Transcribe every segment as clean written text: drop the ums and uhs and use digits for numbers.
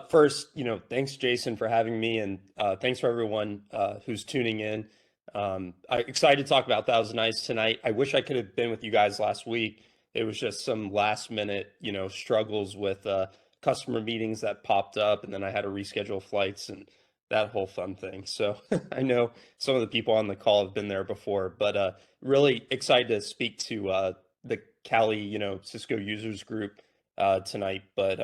First, thanks, Jason, for having me, and thanks for everyone who's tuning in. I'm excited to talk about ThousandEyes tonight. I wish I could have been with you guys last week. It was just some last minute, struggles with customer meetings that popped up, and then I had to reschedule flights and that whole fun thing. So I know some of the people on the call have been there before, but really excited to speak to the Cali, Cisco users group tonight. But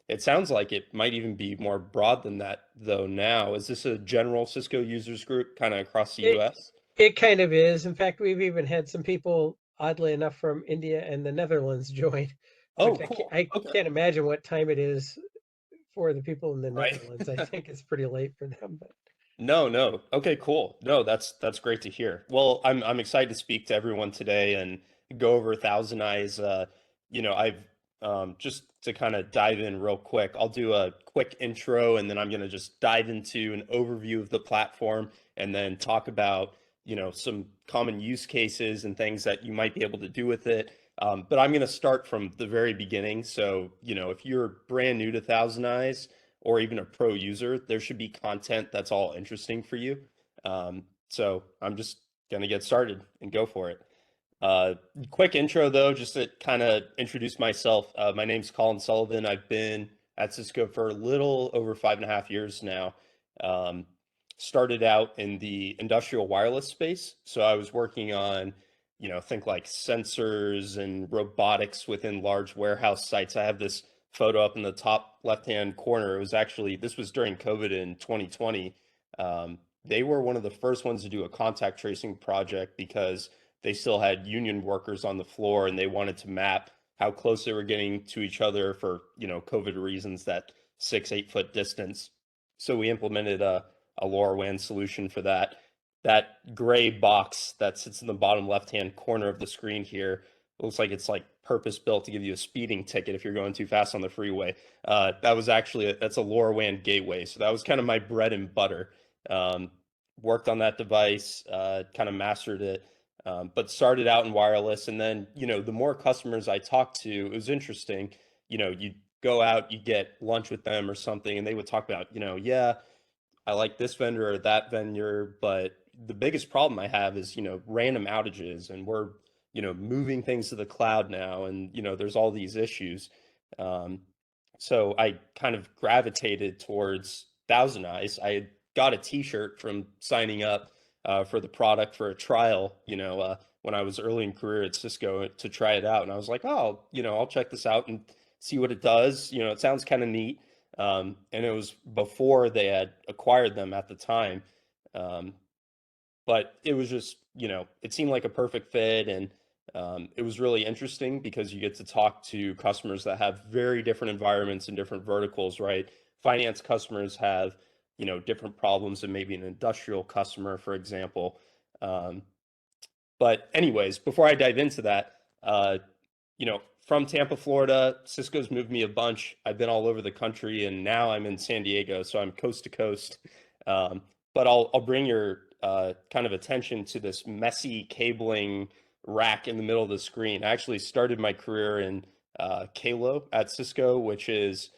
it sounds like it might even be more broad than that, though, now. Is this a general Cisco users group kind of across the It US? it kind of is. In fact, we've even had some people, oddly enough, from India and the Netherlands join. In Oh, fact, cool. I Okay. can't imagine what time it is for the people in the Right. Netherlands. I think it's pretty late for them, but No, no. Okay, cool. No, that's great to hear. Well, I'm excited to speak to everyone today and go over Thousand Eyes. I've just to kind of dive in real quick. I'll do a quick intro and then I'm going to just dive into an overview of the platform and then talk about, some common use cases and things that you might be able to do with it. But I'm going to start from the very beginning. So, if you're brand new to Thousand Eyes, or even a pro user, there should be content that's all interesting for you. So I'm just gonna get started and go for it. Uh, Quick intro though, just to kind of introduce myself. My name's Colin Sullivan. I've been at Cisco for a little over 5.5 years now. Um, Started out in the industrial wireless space. So I was working on, think like sensors and robotics within large warehouse sites. I have this photo up in the top left-hand corner. This was during COVID in 2020. They were one of the first ones to do a contact tracing project because they still had union workers on the floor and they wanted to map how close they were getting to each other for, COVID reasons, that 6, 8 foot distance. So we implemented a LoRaWAN solution for that. That gray box that sits in the bottom left-hand corner of the screen here looks like it's like purpose built to give you a speeding ticket if you're going too fast on the freeway. That's a LoRaWAN gateway. So that was kind of my bread and butter. Um, Worked on that device, kind of mastered it, but started out in wireless. And then, the more customers I talked to, it was interesting. You'd go out, you get lunch with them or something, and they would talk about, yeah, I like this vendor or that vendor, but the biggest problem I have is, random outages, and we're, moving things to the cloud now, and, there's all these issues. Um, so I kind of gravitated towards Thousand Eyes. I had got a T-shirt from signing up for the product for a trial, when I was early in career at Cisco to try it out, and I was like, oh, I'll check this out and see what it does. It sounds kind of neat. And it was before they had acquired them at the time. Um, but it was just, it seemed like a perfect fit. And it was really interesting because you get to talk to customers that have very different environments and different verticals, right? Finance customers have, different problems than maybe an industrial customer, for example. Um, but anyways, before I dive into that, from Tampa, Florida, Cisco's moved me a bunch. I've been all over the country, and now I'm in San Diego, so I'm coast to coast. Um, but I'll bring your kind of attention to this messy cabling rack in the middle of the screen. I actually started my career in Kalo at Cisco, which is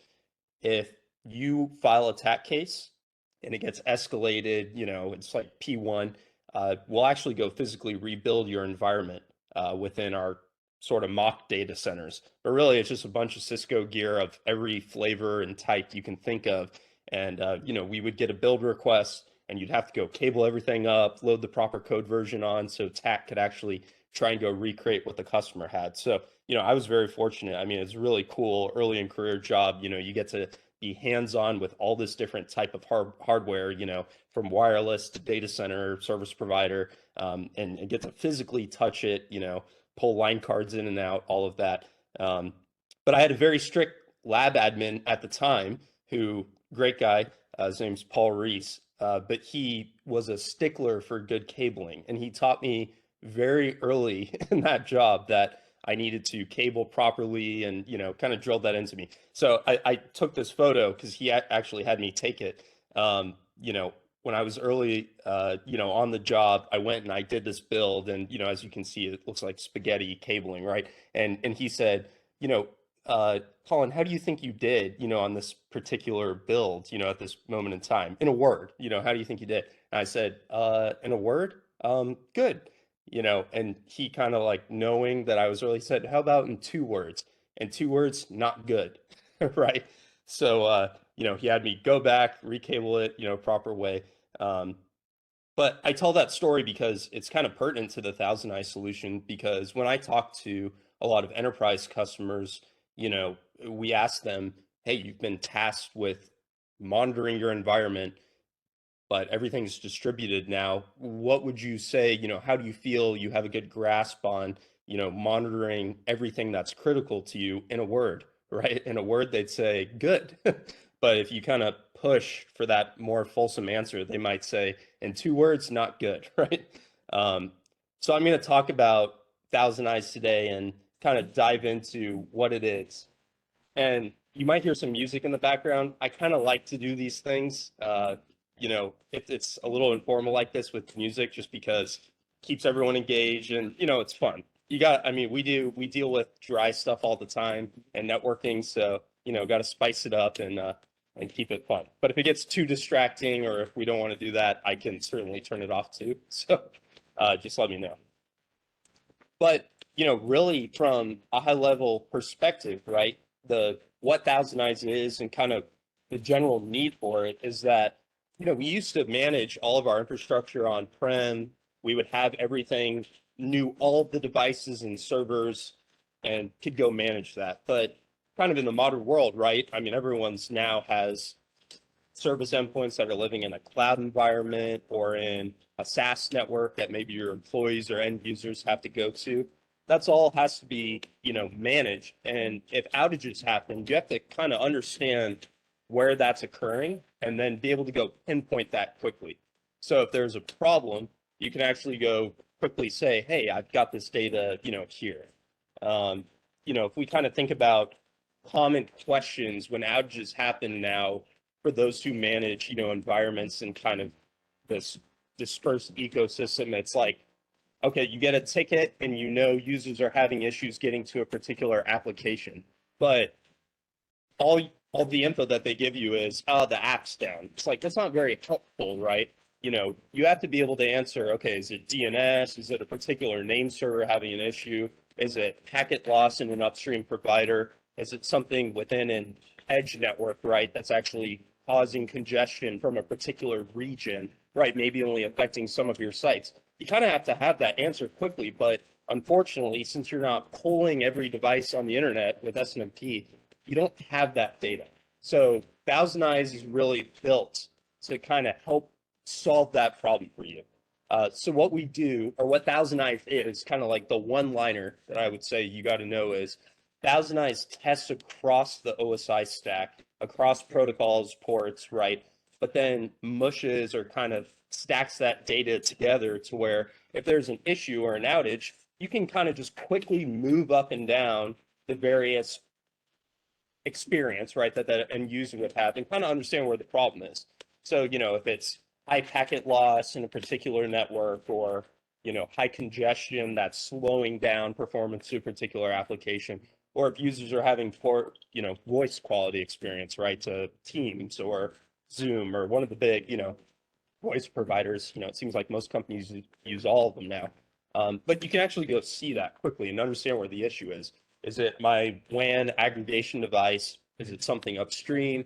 if you file a TAC case and it gets escalated, it's like P1, we'll actually go physically rebuild your environment within our sort of mock data centers. But really, it's just a bunch of Cisco gear of every flavor and type you can think of. And, we would get a build request and you'd have to go cable everything up, load the proper code version on so TAC could actually try and go recreate what the customer had. So, I was very fortunate. I mean, it's a really cool early in career job. You get to be hands-on with all this different type of hardware, from wireless to data center service provider, and get to physically touch it, pull line cards in and out, all of that. Um, but I had a very strict lab admin at the time who, great guy, his name's Paul Reese, but he was a stickler for good cabling. And he taught me very early in that job that I needed to cable properly and, kind of drilled that into me. So I took this photo because he actually had me take it. Um, you know, when I was early, on the job, I went and I did this build, and as you can see, it looks like spaghetti cabling, right? And he said, you know, Colin, how do you think you did, on this particular build, at this moment in time? In a word, how do you think you did? And I said, in a word, good, and he kind of like knowing that I was really said, how about in 2 words? And 2 words, not good, right? So, he had me go back, recable it, proper way. Um, but I tell that story because it's kind of pertinent to the ThousandEyes solution because when I talk to a lot of enterprise customers, we ask them, hey, you've been tasked with monitoring your environment, but everything's distributed now. What would you say, how do you feel you have a good grasp on, monitoring everything that's critical to you in a word, right? In a word, they'd say good. But if you kind of push for that more fulsome answer, they might say in 2 words, not good, right? Um, so I'm going to talk about ThousandEyes today and kind of dive into what it is. And you might hear some music in the background. I kind of like to do these things, if it's a little informal like this with music, just because it keeps everyone engaged and, it's fun. I mean, we deal with dry stuff all the time and networking. So, got to spice it up and keep it fun. But if it gets too distracting or if we don't want to do that, I can certainly turn it off too. So, just let me know. But, really from a high level perspective, right? The what ThousandEyes is and kind of the general need for it is that, we used to manage all of our infrastructure on prem. We would have everything, knew all of the devices and servers and could go manage that. But kind of in the modern world, right? I mean, everyone's now has service endpoints that are living in a cloud environment or in a SaaS network that maybe your employees or end users have to go to. That's all has to be, managed. And if outages happen, you have to kind of understand where that's occurring and then be able to go pinpoint that quickly. So if there's a problem, you can actually go quickly say, hey, I've got this data, here. Um, if we kind of think about common questions when outages happen now for those who manage, environments and kind of this dispersed ecosystem, it's like, okay, you get a ticket and users are having issues getting to a particular application, but all all the info that they give you is, oh, the app's down. It's like that's not very helpful, right? You have to be able to answer, okay, is it DNS? Is it a particular name server having an issue? Is it packet loss in an upstream provider? Is it something within an edge network, right? That's actually causing congestion from a particular region, right? Maybe only affecting some of your sites. You kind of have to have that answer quickly, but unfortunately, since you're not polling every device on the internet with SNMP, you don't have that data. So ThousandEyes is really built to kind of help solve that problem for you. So what we do, or what ThousandEyes is, kind of like the one-liner that I would say you got to know is ThousandEyes tests across the OSI stack, across protocols, ports, right? But then mushes or kind of stacks that data together to where if there's an issue or an outage, you can kind of just quickly move up and down the various experience, right, that end user would have and kind of understand where the problem is. So, if it's high packet loss in a particular network or, high congestion that's slowing down performance to a particular application, or if users are having poor, voice quality experience, right, to Teams or Zoom or one of the big, voice providers, it seems like most companies use all of them now. But you can actually go see that quickly and understand where the issue is. Is it my WAN aggregation device? Is it something upstream?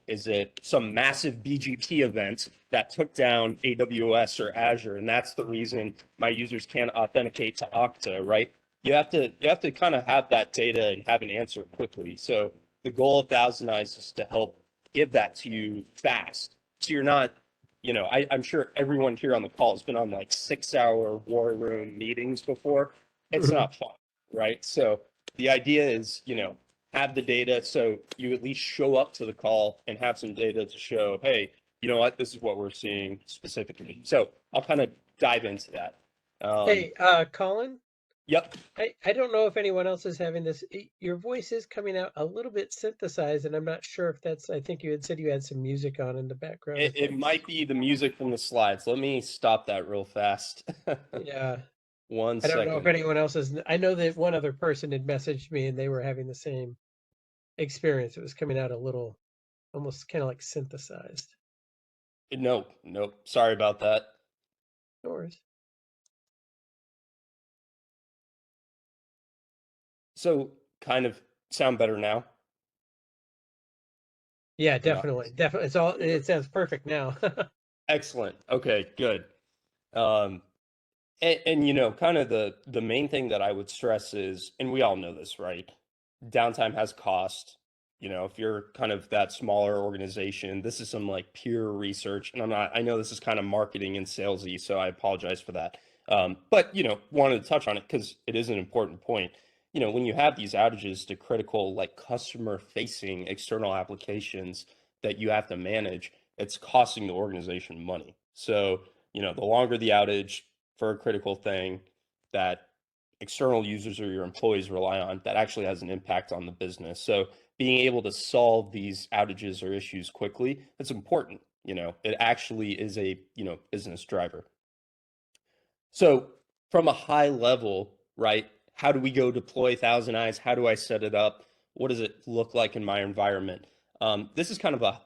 Is it some massive BGP event that took down AWS or Azure, and that's the reason my users can't authenticate to Okta, right? You have to kind of have that data and have an answer quickly. So the goal of ThousandEyes is to help give that to you fast. So you're not, I'm sure everyone here on the call has been on like 6-hour war room meetings before. It's not fun, right? So the idea is, have the data so you at least show up to the call and have some data to show, hey, you know what, this is what we're seeing specifically. So I'll kind of dive into that. Hey, Colin, Yep. I don't know if anyone else is having this. Your voice is coming out a little bit synthesized, and I'm not sure if that's, I think you had said you had some music on in the background. It might be the music from the slides. Let me stop that real fast. Yeah. One I don't know if second. anyone else is. I know that one other person had messaged me and they were having the same experience. It was coming out a little, almost kind of like synthesized. Nope, nope. Sorry about that. No worries. So kind of sound better now Yeah, or not? definitely. Definitely. It's all, it sounds perfect now. Excellent. Okay, good. Um, and kind of the main thing that I would stress is, and we all know this, right? Downtime has cost. If you're kind of that smaller organization, this is some like pure research, and I know this is kind of marketing and salesy, so I apologize for that. But wanted to touch on it because it is an important point. When you have these outages to critical like customer facing external applications that you have to manage, it's costing the organization money. So, the longer the outage for a critical thing that external users or your employees rely on, that actually has an impact on the business. So being able to solve these outages or issues quickly, that's important. It actually is a, business driver. So from a high level, right, how do we go deploy Thousand Eyes? How do I set it up? What does it look like in my environment? This is kind of a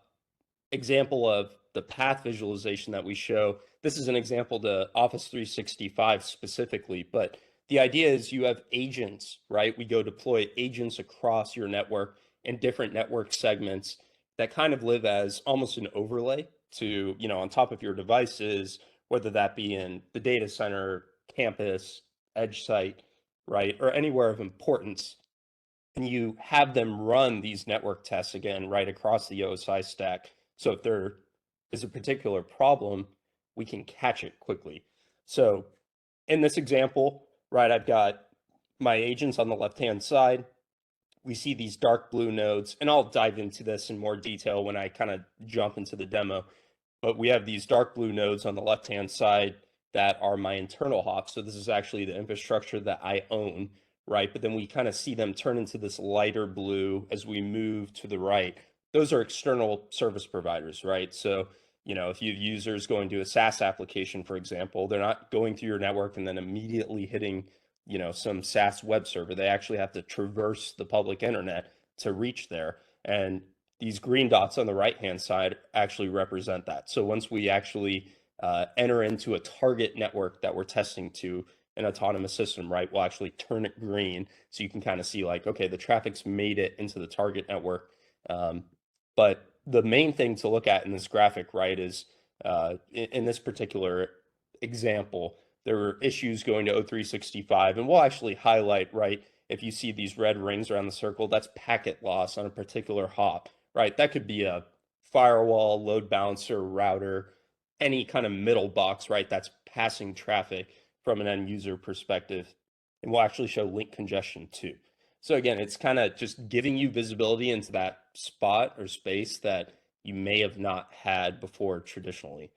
example of the path visualization that we show. This is an example to Office 365 specifically, but the idea is you have agents, right? We go deploy agents across your network in different network segments that kind of live as almost an overlay to, on top of your devices, whether that be in the data center, campus, edge site, right? Or anywhere of importance, and you have them run these network tests again right across the OSI stack. So if there is a particular problem, we can catch it quickly. So in this example, right, I've got my agents on the left-hand side. We see these dark blue nodes, and I'll dive into this in more detail when I kind of jump into the demo. But we have these dark blue nodes on the left-hand side that are my internal hops. So this is actually the infrastructure that I own, right? But then we kind of see them turn into this lighter blue as we move to the right. Those are external service providers, right? So, if you have users going to a SaaS application, for example, they're not going through your network and then immediately hitting, some SaaS web server. They actually have to traverse the public internet to reach there. And these green dots on the right-hand side actually represent that. So once we actually enter into a target network that we're testing to an autonomous system, right, we'll actually turn it green. So you can kind of see like, okay, the traffic's made it into the target network. But the main thing to look at in this graphic, right, is in this particular example, there were issues going to O365, and we'll actually highlight, right, if you see these red rings around the circle, that's packet loss on a particular hop, right? That could be a firewall, load balancer, router, any kind of middle box, right? That's passing traffic from an end user perspective. And we'll actually show link congestion too. So again, it's kind of just giving you visibility into that spot or space that you may have not had before traditionally.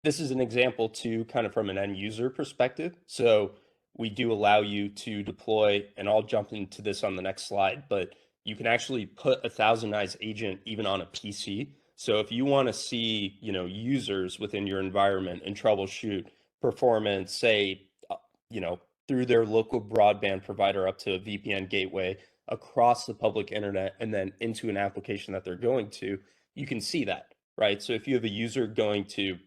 This is an example too, kind of from an end user perspective. So we do allow you to deploy, and I'll jump into this on the next slide, but you can actually put a ThousandEyes agent even on a PC. So if you want to see, users within your environment and troubleshoot performance, say, through their local broadband provider up to a VPN gateway across the public internet and then into an application that they're going to, you can see that, right? So if you have a user going to,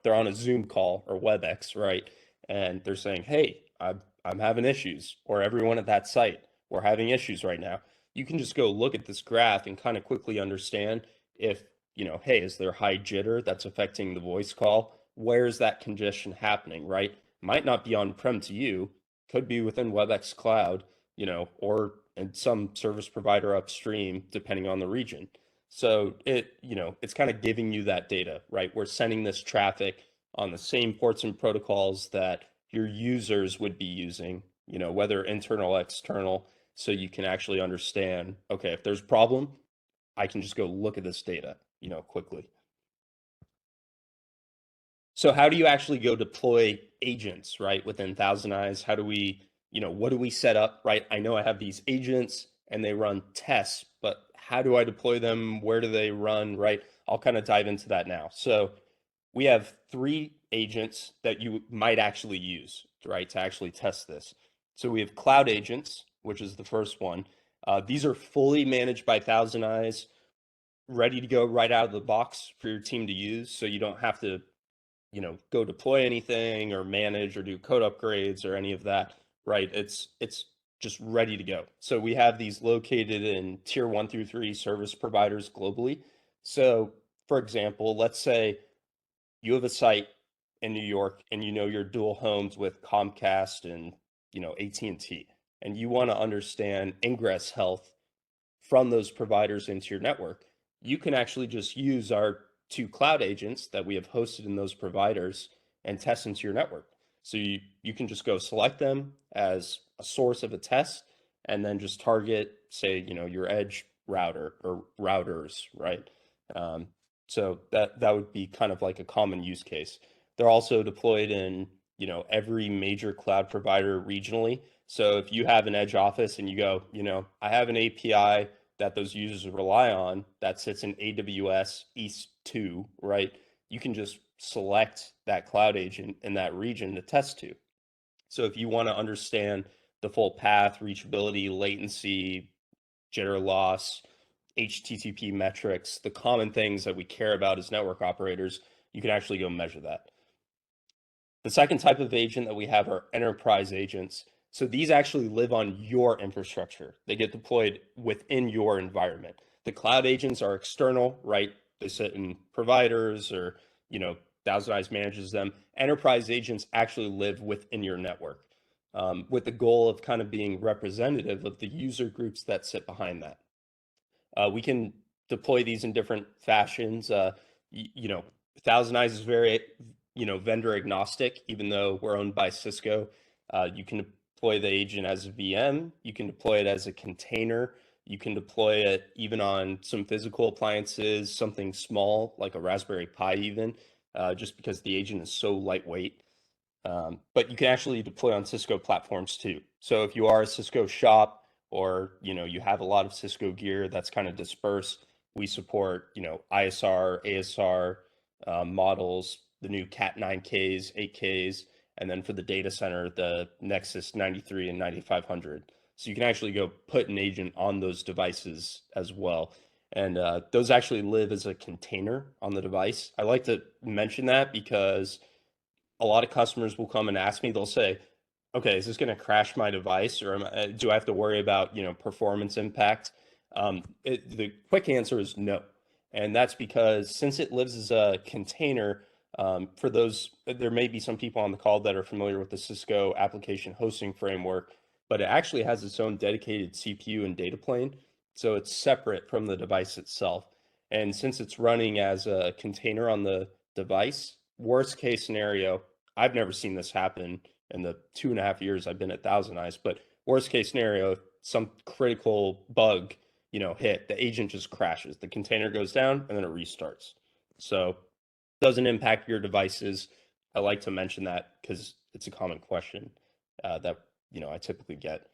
they're on a Zoom call or WebEx, right? And they're saying, hey, I'm having issues, or everyone at that site, we're having issues right now. You can just go look at this graph and kind of quickly understand if, hey, is there high jitter that's affecting the voice call? Where's that congestion happening, right? Might not be on-prem to you, could be within WebEx Cloud, or in some service provider upstream, depending on the region. So it's kind of giving you that data, right? We're sending this traffic on the same ports and protocols that your users would be using, whether internal, external, so you can actually understand, okay, if there's a problem, I can just go look at this data, quickly. So how do you actually go deploy agents, right, within ThousandEyes? How do we, what do we set up, right? I know I have these agents and they run tests, but how do I deploy them? Where do they run, right? I'll kind of dive into that now. So we have 3 agents that you might actually use, right, to actually test this. So we have cloud agents, which is the first one. These are fully managed by ThousandEyes, ready to go right out of the box for your team to use. So you don't have to, go deploy anything or manage or do code upgrades or any of that, right? It's just ready to go. So we have these located in tier 1 through 3 service providers globally. So for example, let's say you have a site in New York and you're dual homes with Comcast and AT&T, and you want to understand ingress health from those providers into your network. You can actually just use our 2 cloud agents that we have hosted in those providers and test into your network. So you can just go select them as a source of a test and then just target, say, your edge router or routers, right? Um, so that would be kind of like a common use case. They're also deployed in, every major cloud provider regionally. So if you have an edge office and you go, I have an API that those users rely on that sits in AWS East 2, right? You can just select that cloud agent in that region to test to. So if you want to understand the full path, reachability, latency, jitter loss, HTTP metrics, the common things that we care about as network operators, you can actually go measure that. The second type of agent that we have are enterprise agents. So these actually live on your infrastructure. They get deployed within your environment. The cloud agents are external, right? They sit in providers or, ThousandEyes manages them. Enterprise agents actually live within your network, with the goal of kind of being representative of the user groups that sit behind that. We can deploy these in different fashions. ThousandEyes is very, vendor agnostic, even though we're owned by Cisco. You can deploy the agent as a VM. You can deploy it as a container. You can deploy it even on some physical appliances, something small like a Raspberry Pi even, just because the agent is so lightweight. But you can actually deploy on Cisco platforms too. So if you are a Cisco shop or you have a lot of Cisco gear that's kind of dispersed, we support ISR, ASR models, the new Cat 9Ks, 8Ks, and then for the data center, the Nexus 93 and 9500. So you can actually go put an agent on those devices as well. And those actually live as a container on the device. I like to mention that because a lot of customers will come and ask me, they'll say, okay, is this going to crash my device or do I have to worry about, performance impact? The quick answer is no. And that's because since it lives as a container, for those, there may be some people on the call that are familiar with the Cisco application hosting framework, but it actually has its own dedicated CPU and data plane. So it's separate from the device itself. And since it's running as a container on the device, worst case scenario, I've never seen this happen in the 2.5 years I've been at ThousandEyes, but worst case scenario, some critical bug, hit, the agent just crashes, the container goes down and then it restarts. So it doesn't impact your devices. I like to mention that because it's a common question that, I typically get.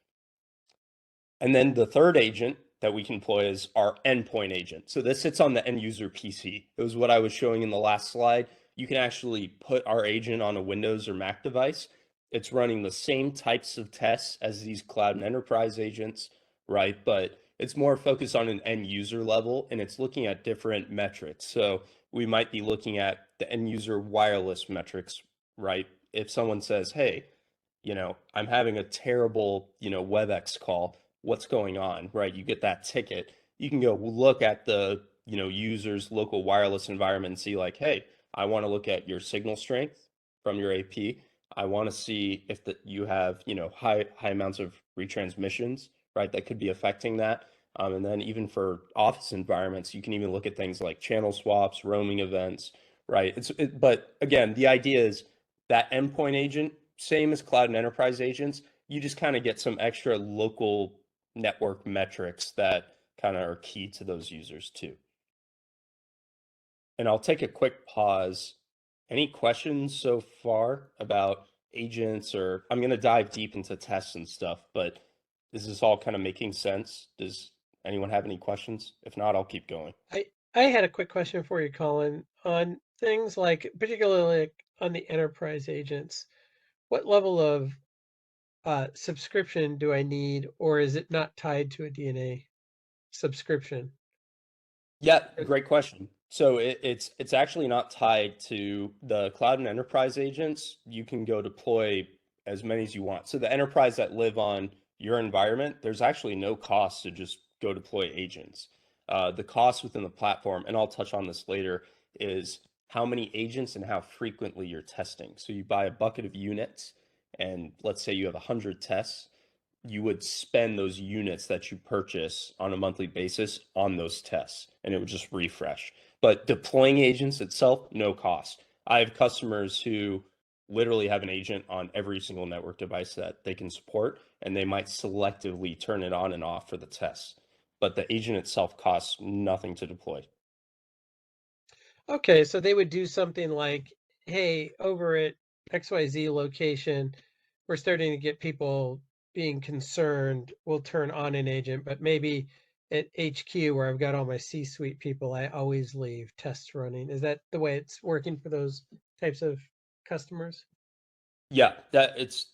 And then the third agent that we can deploy is our endpoint agent. So this sits on the end user PC. It was what I was showing in the last slide. You can actually put our agent on a Windows or Mac device. It's running the same types of tests as these cloud and enterprise agents, right? But it's more focused on an end user level and it's looking at different metrics. So we might be looking at the end user wireless metrics, right? If someone says, hey, I'm having a terrible, WebEx call, what's going on, right? You get that ticket. You can go look at the, user's local wireless environment and see like, hey, I want to look at your signal strength from your AP. I want to see if you have, high amounts of retransmissions, right? That could be affecting that. And then even for office environments, you can even look at things like channel swaps, roaming events, right? But again, the idea is that endpoint agent, same as cloud and enterprise agents, you just kind of get some extra local network metrics that kind of are key to those users too. And I'll take a quick pause. Any questions so far about agents, or I'm going to dive deep into tests and stuff, but is this all kind of making sense? Does anyone have any questions? If not, I'll keep going. I had a quick question for you, Colin. On things like, particularly like on the enterprise agents, what level of subscription do I need, or is it not tied to a DNA subscription? Yeah, great question. So it's actually not tied to the cloud and enterprise agents. You can go deploy as many as you want. So the enterprise that live on your environment, there's actually no cost to just go deploy agents. The cost within the platform, and I'll touch on this later, is how many agents and how frequently you're testing. So you buy a bucket of units, and let's say you have 100 tests, you would spend those units that you purchase on a monthly basis on those tests, and it would just refresh. But deploying agents itself, no cost. I have customers who literally have an agent on every single network device that they can support, and they might selectively turn it on and off for the tests. But the agent itself costs nothing to deploy. Okay, so they would do something like, hey, over at XYZ location, we're starting to get people being concerned. We'll turn on an agent, but maybe at HQ where I've got all my C-suite people, I always leave tests running. Is that the way it's working for those types of customers? Yeah, that's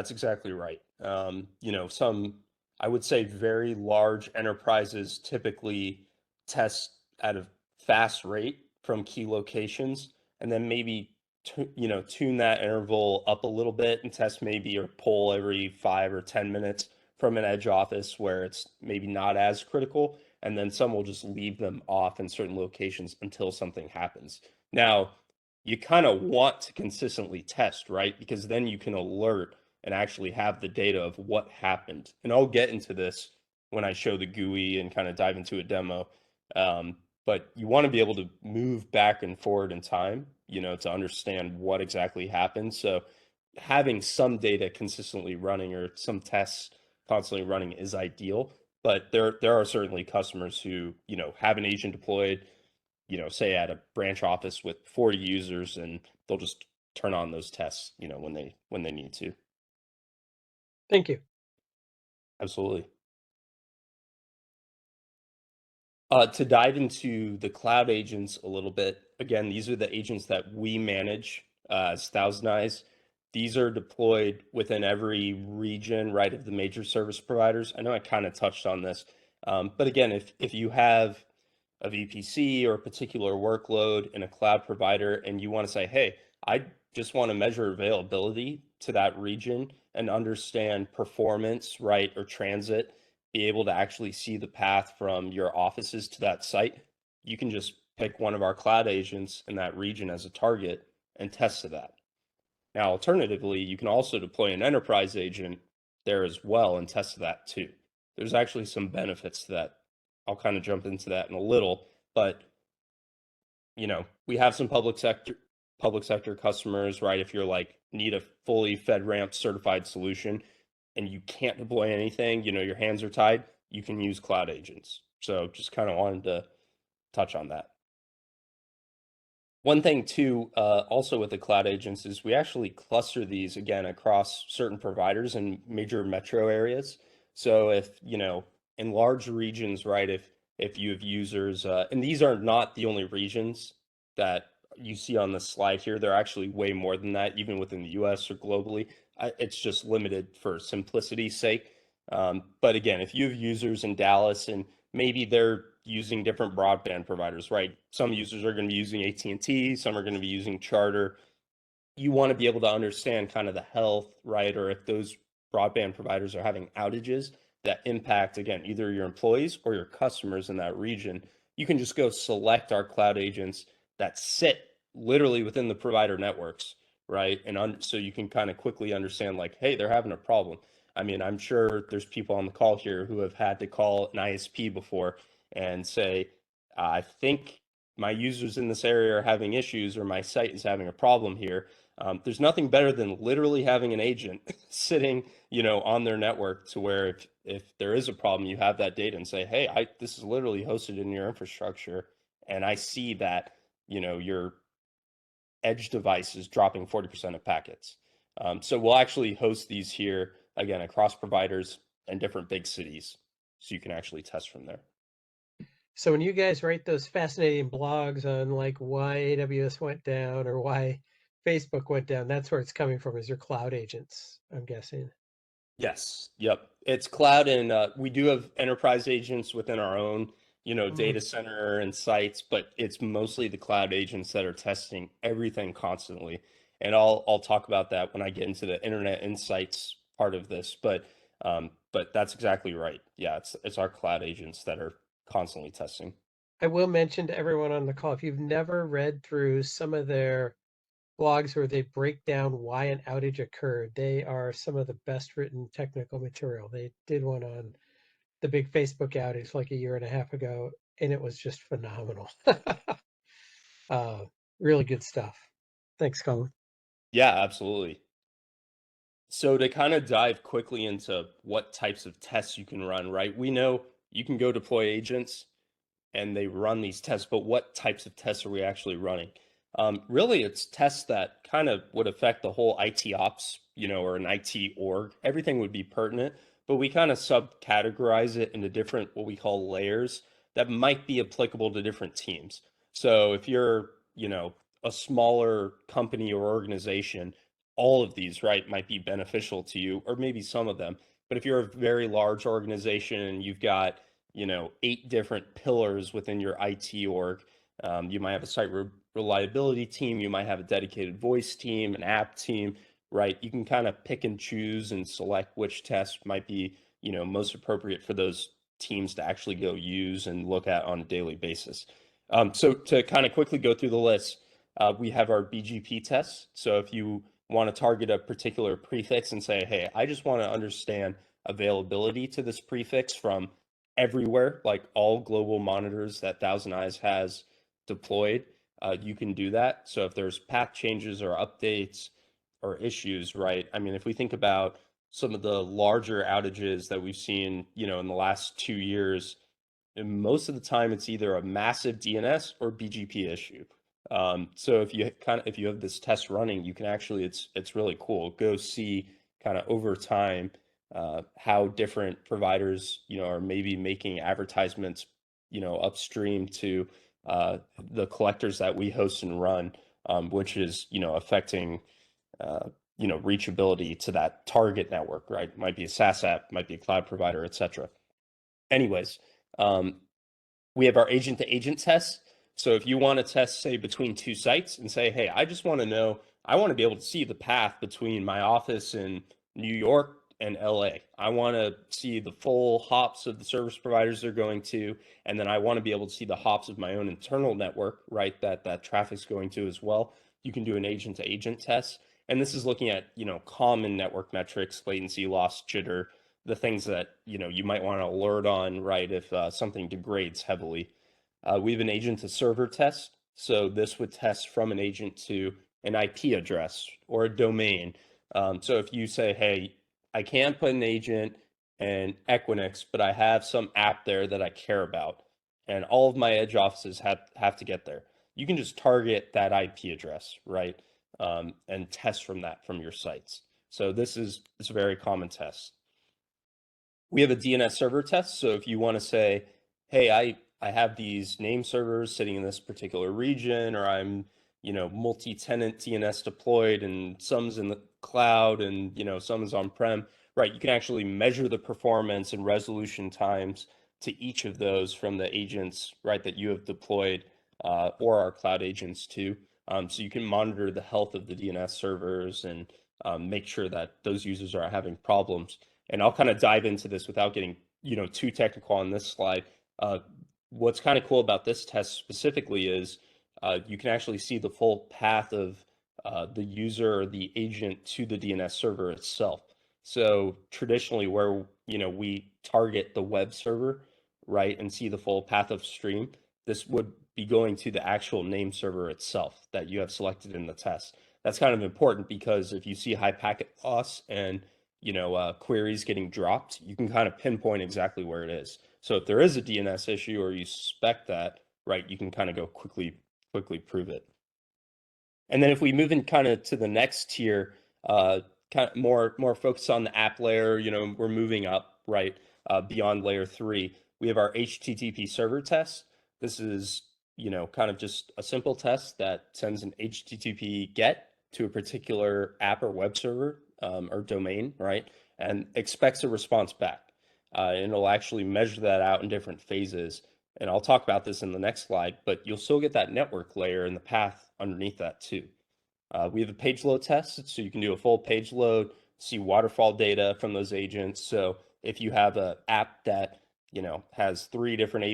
exactly right. Some I would say very large enterprises typically test at a fast rate from key locations, and then maybe tune that interval up a little bit and test maybe or pull every 5 or 10 minutes from an edge office where it's maybe not as critical, and then some will just leave them off in certain locations until something happens. Now, you kind of want to consistently test, right? Because then you can alert and actually have the data of what happened. And I'll get into this when I show the GUI and kind of dive into a demo. But you want to be able to move back and forward in time, to understand what exactly happened. So having some data consistently running or some tests constantly running is ideal. But there are certainly customers who, have an agent deployed, say at a branch office with 40 users, and they'll just turn on those tests, when they need to. Thank you. Absolutely. To dive into the cloud agents a little bit, again, these are the agents that we manage as ThousandEyes. These are deployed within every region, right, of the major service providers. I know I kind of touched on this, but again, if you have a VPC or a particular workload in a cloud provider, and you want to say, hey, I just want to measure availability to that region and understand performance, right, or transit, be able to actually see the path from your offices to that site, you can just pick one of our cloud agents in that region as a target and test to that. Now, alternatively, you can also deploy an enterprise agent there as well and test that too. There's actually some benefits to that. I'll kind of jump into that in a little, but we have some public sector customers, right? If you're like need a fully FedRAMP certified solution and you can't deploy anything, your hands are tied, you can use cloud agents. So just kind of wanted to touch on that. One thing too, also with the cloud agents is we actually cluster these again across certain providers in major metro areas. So if, in large regions, right, if you have users, and these are not the only regions that you see on the slide here, they're actually way more than that, even within the US or globally. It's just limited for simplicity's sake. But again, if you have users in Dallas and maybe they're using different broadband providers, right? Some users are going to be using AT&T, some are going to be using Charter. You want to be able to understand kind of the health, right? Or if those broadband providers are having outages that impact, again, either your employees or your customers in that region, you can just go select our cloud agents that sit literally within the provider networks, right? And so you can kind of quickly understand, like, hey, they're having a problem. I mean, I'm sure there's people on the call here who have had to call an ISP before and say, I think my users in this area are having issues or my site is having a problem here. There's nothing better than literally having an agent sitting, on their network to where if there is a problem, you have that data and say, hey, this is literally hosted in your infrastructure, and I see that, your edge device is dropping 40% of packets. So we'll actually host these here again across providers and different big cities, so you can actually test from there. So when you guys write those fascinating blogs on like why AWS went down or why Facebook went down, that's where it's coming from, is your cloud agents, I'm guessing. Yes. Yep. It's cloud, and we do have enterprise agents within our own, Mm. data center and sites, but it's mostly the cloud agents that are testing everything constantly. And I'll talk about that when I get into the internet insights part of this. But that's exactly right. Yeah, it's our cloud agents that are constantly testing. I will mention to everyone on the call, if you've never read through some of their blogs where they break down why an outage occurred, they are some of the best written technical material. They did one on the big Facebook outage like a year and a half ago, and it was just phenomenal. uh, really good stuff. Thanks, Colin. Yeah, absolutely. So to kind of dive quickly into what types of tests you can run, right? We know you can go deploy agents and they run these tests, but what types of tests are we actually running? Really, it's tests that kind of would affect the whole IT ops, or an IT org. Everything would be pertinent, but we kind of subcategorize it into different, what we call layers that might be applicable to different teams. So if you're, a smaller company or organization, all of these, right, might be beneficial to you, or maybe some of them. But if you're a very large organization and you've got, 8 different pillars within your IT org. You might have a site reliability team, you might have a dedicated voice team, an app team, right? You can kind of pick and choose and select which tests might be, most appropriate for those teams to actually go use and look at on a daily basis. So to kind of quickly go through the list, we have our BGP tests. So if you want to target a particular prefix and say, hey, I just want to understand availability to this prefix from everywhere, like all global monitors that ThousandEyes has deployed, you can do that. So if there's path changes or updates or issues, right? I mean, if we think about some of the larger outages that we've seen, in the last 2 years, and most of the time it's either a massive DNS or BGP issue. So if you have this test running, you can actually, it's really cool. Go see kind of over time how different providers, are maybe making advertisements, upstream to the collectors that we host and run, which is, affecting, uh, reachability to that target network, right? Might be a SaaS app, might be a cloud provider, etc. Anyways, um, we have our agent to agent tests. So if you want to test, say, between two sites and say, hey, I just want to know, I want to be able to see the path between my office in New York and LA. I want to see the full hops of the service providers they're going to, and then I want to be able to see the hops of my own internal network, right? That traffic's going to as well. You can do an agent to agent test. And this is looking at, common network metrics, latency, loss, jitter, the things that you might want to alert on, right, if something degrades heavily. We have an agent to server test. So this would test from an agent to an IP address or a domain. So if you say, hey, I can't put an agent in Equinix, but I have some app there that I care about, and all of my edge offices have to get there. You can just target that IP address, right, and test from that from your sites. So it's a very common test. We have a DNS server test. So if you want to say, hey, I have these name servers sitting in this particular region, or I'm, multi-tenant DNS deployed and some's in the cloud and, some is on-prem, right? You can actually measure the performance and resolution times to each of those from the agents, right, that you have deployed, or our cloud agents too. So you can monitor the health of the DNS servers and make sure that those users are having problems. And I'll kind of dive into this without getting, too technical on this slide. What's kind of cool about this test specifically is you can actually see the full path of the user or the agent to the DNS server itself. So traditionally where, we target the web server, right, and see the full path of stream, this would be going to the actual name server itself that you have selected in the test. That's kind of important because if you see high packet loss and queries getting dropped, you can kind of pinpoint exactly where it is. So if there is a DNS issue or you suspect that, right, you can kind of go quickly prove it. And then if we move in kind of to the next tier, kind of more focused on the app layer, we're moving up, right, beyond layer 3. We have our HTTP server test. This is, kind of just a simple test that sends an HTTP GET to a particular app or web server or domain, right? And expects a response back. And it'll actually measure that out in different phases. And I'll talk about this in the next slide, but you'll still get that network layer in the path underneath that too. We have a page load test, so you can do a full page load, see waterfall data from those agents. So if you have an app that has 3 different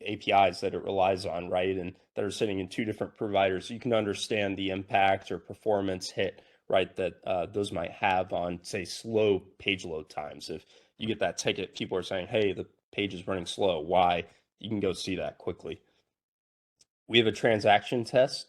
APIs that it relies on, right, and that are sitting in 2 different providers, you can understand the impact or performance hit, right, that those might have on, say, slow page load times. If you get that ticket, people are saying, hey, the page is running slow. Why? You can go see that quickly. We have a transaction test.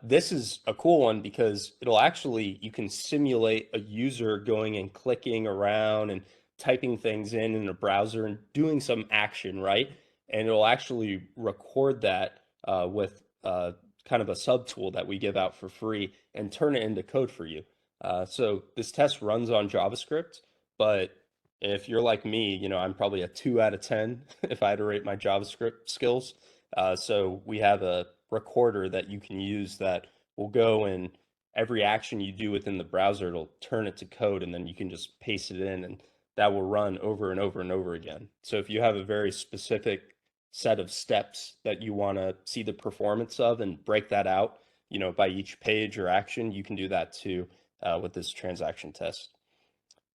This is a cool one because you can simulate a user going and clicking around and typing things in a browser and doing some action, right? And it'll actually record that with kind of a subtool that we give out for free and turn it into code for you. So this test runs on JavaScript, but if you're like me, I'm probably a 2 out of 10 if I had to rate my JavaScript skills. So we have a recorder that you can use that will go and every action you do within the browser, it'll turn it to code and then you can just paste it in and that will run over and over and over again. So if you have a very specific set of steps that you want to see the performance of and break that out, by each page or action, you can do that too with this transaction test.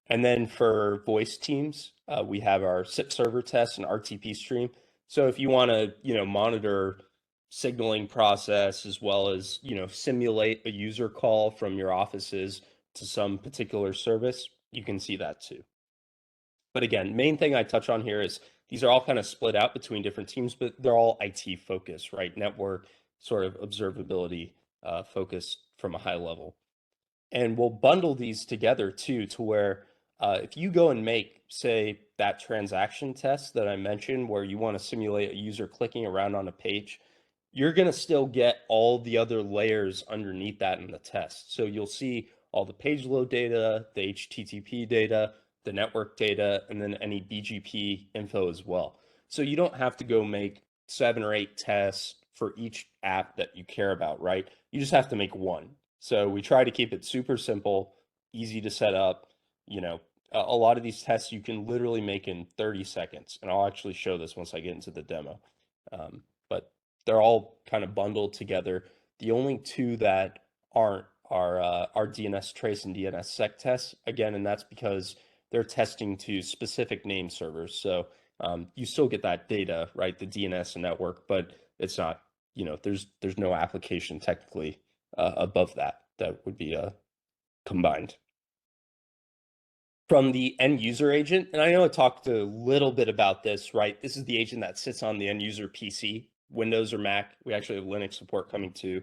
And then for voice teams, we have our SIP server test and RTP stream. So if you want to, monitor signaling process as well as, simulate a user call from your offices to some particular service, you can see that too. But again, main thing I touch on here is these are all kind of split out between different teams, but they're all IT focused, right? Network sort of observability focused from a high level. And we'll bundle these together too, to where if you go and make, say, that transaction test that I mentioned, where you want to simulate a user clicking around on a page, you're going to still get all the other layers underneath that in the test. So you'll see all the page load data, the HTTP data, the network data, and then any BGP info as well. So you don't have to go make 7 or 8 tests for each app that you care about, right? You just have to make one. So we try to keep it super simple, easy to set up. A lot of these tests you can literally make in 30 seconds, and I'll actually show this once I get into the demo. But they're all kind of bundled together. The only 2 that aren't are DNS trace and DNS sec tests, again, and that's because they're testing to specific name servers. So you still get that data, right, the DNS and network, but it's not, there's no application technically above that would be combined. From the end user agent, and I know I talked a little bit about this, right? This is the agent that sits on the end user PC, Windows or Mac. We actually have Linux support coming to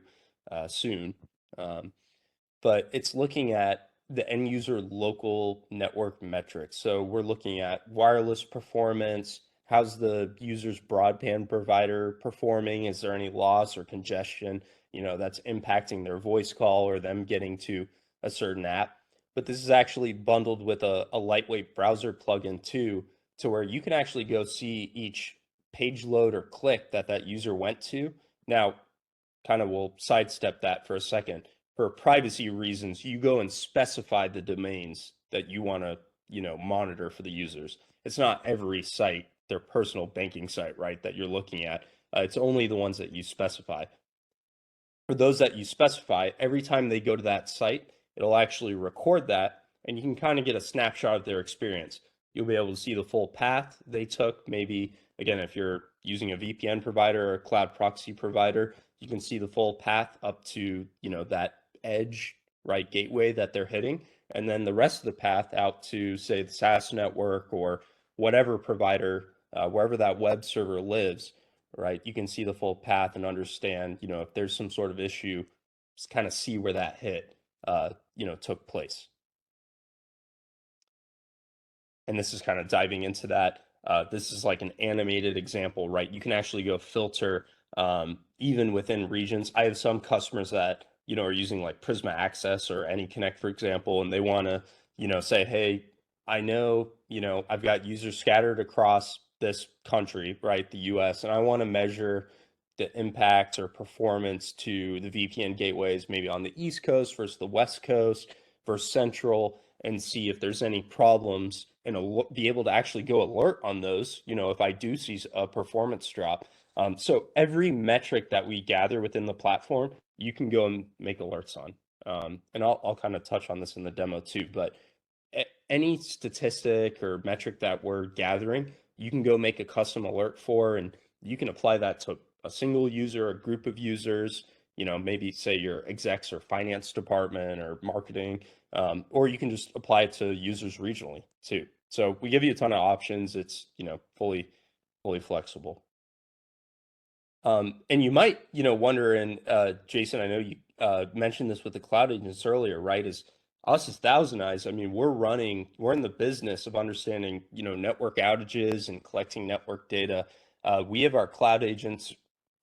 soon. But it's looking at the end user local network metrics. So we're looking at wireless performance. How's the user's broadband provider performing? Is there any loss or congestion, that's impacting their voice call or them getting to a certain app? But this is actually bundled with a lightweight browser plugin too, to where you can actually go see each page load or click that user went to. Now, kind of we'll sidestep that for a second. For privacy reasons, you go and specify the domains that you want to, monitor for the users. It's not every site, their personal banking site, right, that you're looking at. It's only the ones that you specify. For those that you specify, every time they go to that site, it'll actually record that, and you can kind of get a snapshot of their experience. You'll be able to see the full path they took. Maybe, again, if you're using a VPN provider or a cloud proxy provider, you can see the full path up to, that edge, right, gateway that they're hitting. And then the rest of the path out to, say, the SaaS network or whatever provider, wherever that web server lives, right? You can see the full path and understand, if there's some sort of issue, just kind of see where that hit, took place. And this is kind of diving into that. This is like an animated example, right? You can actually go filter even within regions. I have some customers that, are using like Prisma Access or AnyConnect, for example, and they want to, say, hey, I know, I've got users scattered across this country, right, the US, and I want to measure the impact or performance to the VPN gateways, maybe on the East Coast versus the West Coast versus Central, and see if there's any problems and be able to actually go alert on those, if I do see a performance drop. So every metric that we gather within the platform, you can go and make alerts on. And I'll kind of touch on this in the demo too, but any statistic or metric that we're gathering, you can go make a custom alert for, and you can apply that to a single user, a group of users, maybe say your execs or finance department or marketing, or you can just apply it to users regionally too. So we give you a ton of options. It's, fully flexible. And you might, wonder, and Jason, I know you mentioned this with the cloud agents earlier, right? Is us as ThousandEyes, I mean, we're in the business of understanding, network outages and collecting network data. We have our cloud agents,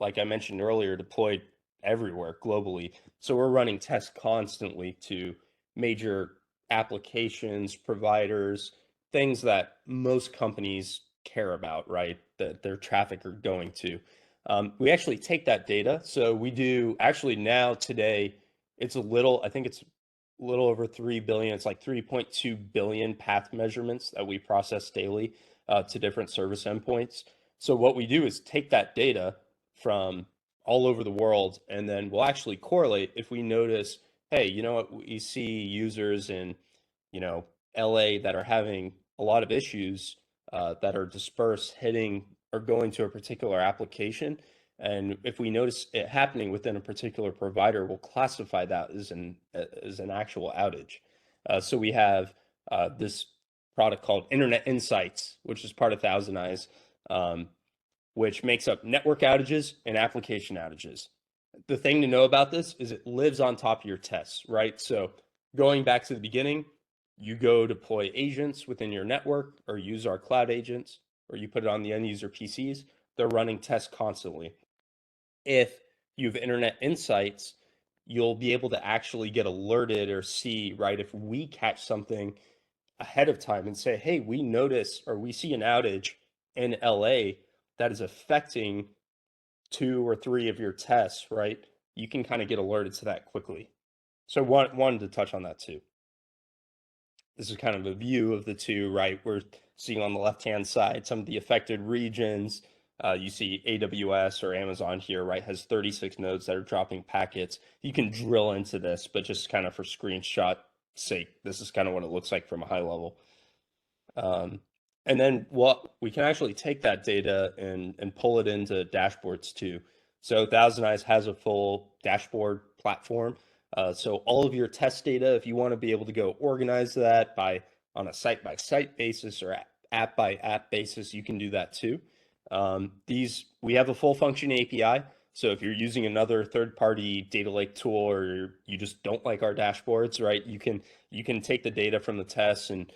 like I mentioned earlier, deployed everywhere globally. So we're running tests constantly to major applications, providers, things that most companies care about, right? That their traffic are going to. We actually take that data. So we do actually now today, I think it's a little over 3 billion. It's like 3.2 billion path measurements that we process daily to different service endpoints. So what we do is take that data from all over the world, and then we'll actually correlate if we notice, hey, you know what, we see users in, LA that are having a lot of issues that are dispersed, hitting or going to a particular application. And if we notice it happening within a particular provider, we'll classify that as an actual outage. So we have this product called Internet Insights, which is part of ThousandEyes, which makes up network outages and application outages. The thing to know about this is it lives on top of your tests, right? So going back to the beginning, you go deploy agents within your network or use our cloud agents, or you put it on the end user PCs. They're running tests constantly. If you have Internet Insights, you'll be able to actually get alerted or see, right, if we catch something ahead of time and say, hey, we notice or we see an outage in LA that is affecting 2 or 3 of your tests, right? You can kind of get alerted to that quickly. So wanted to touch on that too. This is kind of a view of the two, right? We're seeing on the left-hand side some of the affected regions. You see AWS or Amazon here, right, has 36 nodes that are dropping packets. You can drill into this, but just kind of for screenshot sake, this is kind of what it looks like from a high level. And then we can actually take that data and pull it into dashboards too. So ThousandEyes has a full dashboard platform. So all of your test data, if you want to be able to go organize that on a site-by-site basis or app-by-app basis, you can do that too. We have a full function API. So if you're using another third-party data lake tool, or you just don't like our dashboards, right, you can take the data from the tests and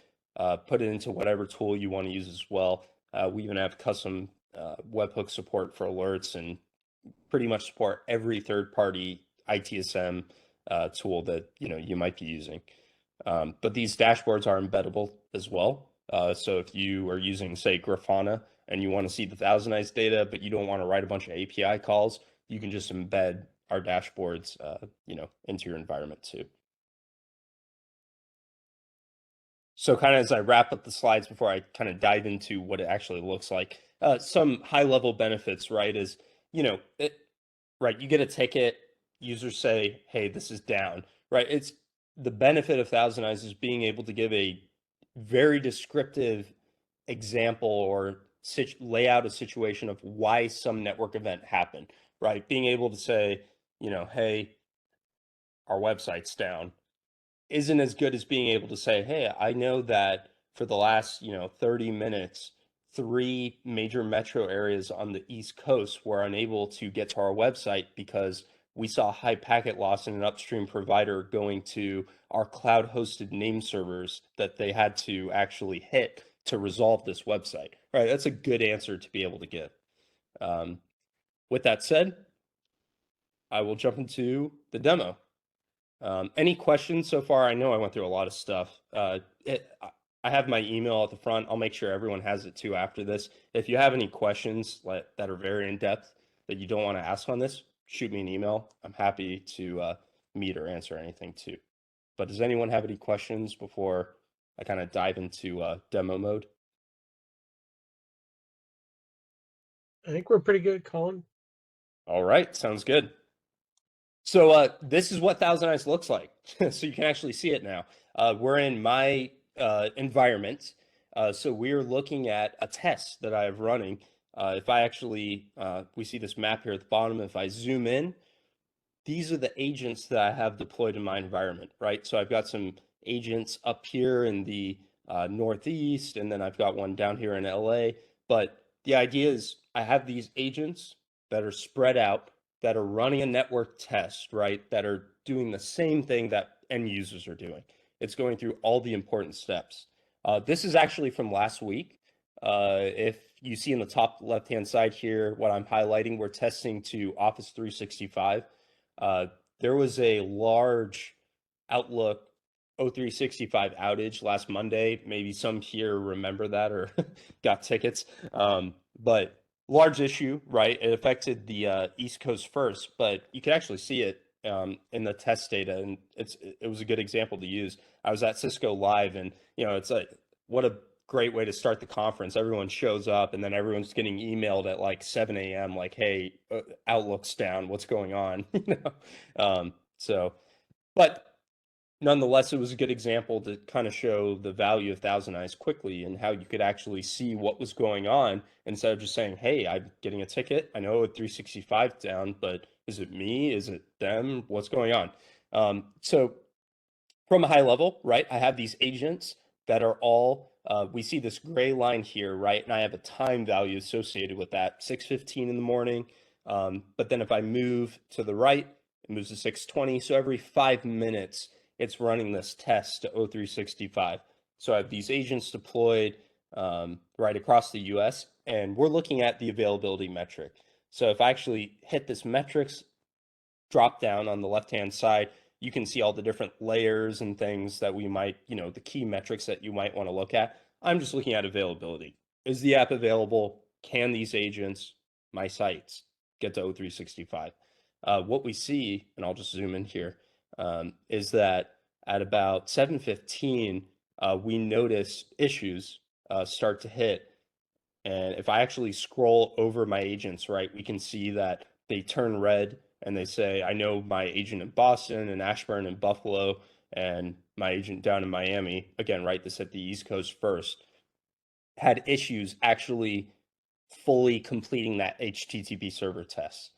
put it into whatever tool you want to use as well. We even have custom webhook support for alerts and pretty much support every third-party ITSM tool that you might be using. But these dashboards are embeddable as well. So if you are using, say, Grafana and you want to see the ThousandEyes data, but you don't want to write a bunch of API calls, you can just embed our dashboards, into your environment too. So kind of as I wrap up the slides before I kind of dive into what it actually looks like, some high level benefits, right, is, right, you get a ticket, users say, hey, this is down, right? It's the benefit of ThousandEyes is being able to give a very descriptive example or lay out a situation of why some network event happened, right? Being able to say, hey, our website's down isn't as good as being able to say, hey, I know that for the last, 30 minutes, 3 major metro areas on the East Coast were unable to get to our website because we saw high packet loss in an upstream provider going to our cloud hosted name servers that they had to actually hit to resolve this website, right? That's a good answer to be able to give. With that said, I will jump into the demo. Any questions so far? I know I went through a lot of stuff. I have my email at the front. I'll make sure everyone has it too after this. If you have any questions that are very in depth that you don't want to ask on this, shoot me an email. I'm happy to meet or answer anything too. But does anyone have any questions before I kind of dive into demo mode? I think we're pretty good, Colin. All right, sounds good. So this is what ThousandEyes looks like. So you can actually see it now. We're in my environment. So we're looking at a test that I have running. If I actually, we see this map here at the bottom. If I zoom in, these are the agents that I have deployed in my environment, right? So I've got some agents up here in the Northeast, and then I've got one down here in LA. But the idea is I have these agents that are spread out, that are running a network test, right? That are doing the same thing that end users are doing. It's going through all the important steps. This is actually from last week. If you see in the top left-hand side here, what I'm highlighting, we're testing to Office 365. There was a large Outlook O365 outage last Monday. Maybe some here remember that or got tickets. But large issue, right? It affected the East Coast first, but you can actually see it in the test data, and it was a good example to use. I was at Cisco Live, and it's like what a great way to start the conference. Everyone shows up, and then everyone's getting emailed at like 7 a.m. like, "Hey, Outlook's down. What's going on?" So, but nonetheless, it was a good example to kind of show the value of ThousandEyes quickly and how you could actually see what was going on instead of just saying, "Hey, I'm getting a ticket. I know 365 down, but is it me? Is it them? What's going on?" So from a high level, right, I have these agents that are all, we see this gray line here, right? And I have a time value associated with that, 6:15 in the morning. But then if I move to the right, it moves to 6:20. So every 5 minutes, it's running this test to O365. So I have these agents deployed right across the US, and we're looking at the availability metric. So if I actually hit this metrics drop down on the left-hand side, you can see all the different layers and things that we might, the key metrics that you might want to look at. I'm just looking at availability. Is the app available? Can these agents, my sites, get to O365? What we see, and I'll just zoom in here, is that at about 7:15, we notice issues start to hit. And if I actually scroll over my agents, right, we can see that they turn red and they say, I know my agent in Boston and Ashburn and Buffalo and my agent down in Miami, again, right, this at the East Coast first, had issues actually fully completing that HTTP server test.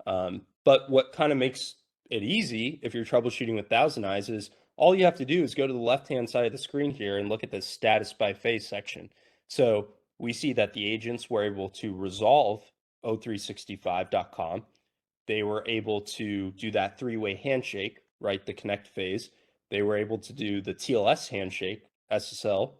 But what kind of makes it easy if you're troubleshooting with ThousandEyes is all you have to do is go to the left-hand side of the screen here and look at the status by phase section. So we see that the agents were able to resolve o365.com. They were able to do that three-way handshake, right, the connect phase. They were able to do the TLS handshake, SSL.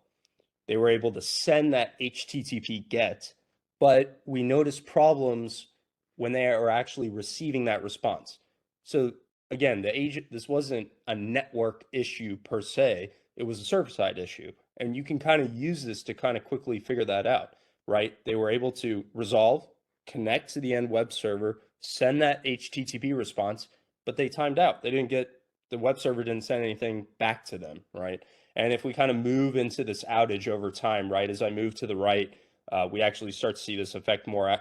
They were able to send that HTTP GET, but we noticed problems when they are actually receiving that response. So again, this wasn't a network issue per se, it was a server-side issue. And you can kind of use this to kind of quickly figure that out, right? They were able to resolve, connect to the end web server, send that HTTP response, but they timed out. The web server didn't send anything back to them, right? And if we kind of move into this outage over time, right, as I move to the right, we actually start to see this affect more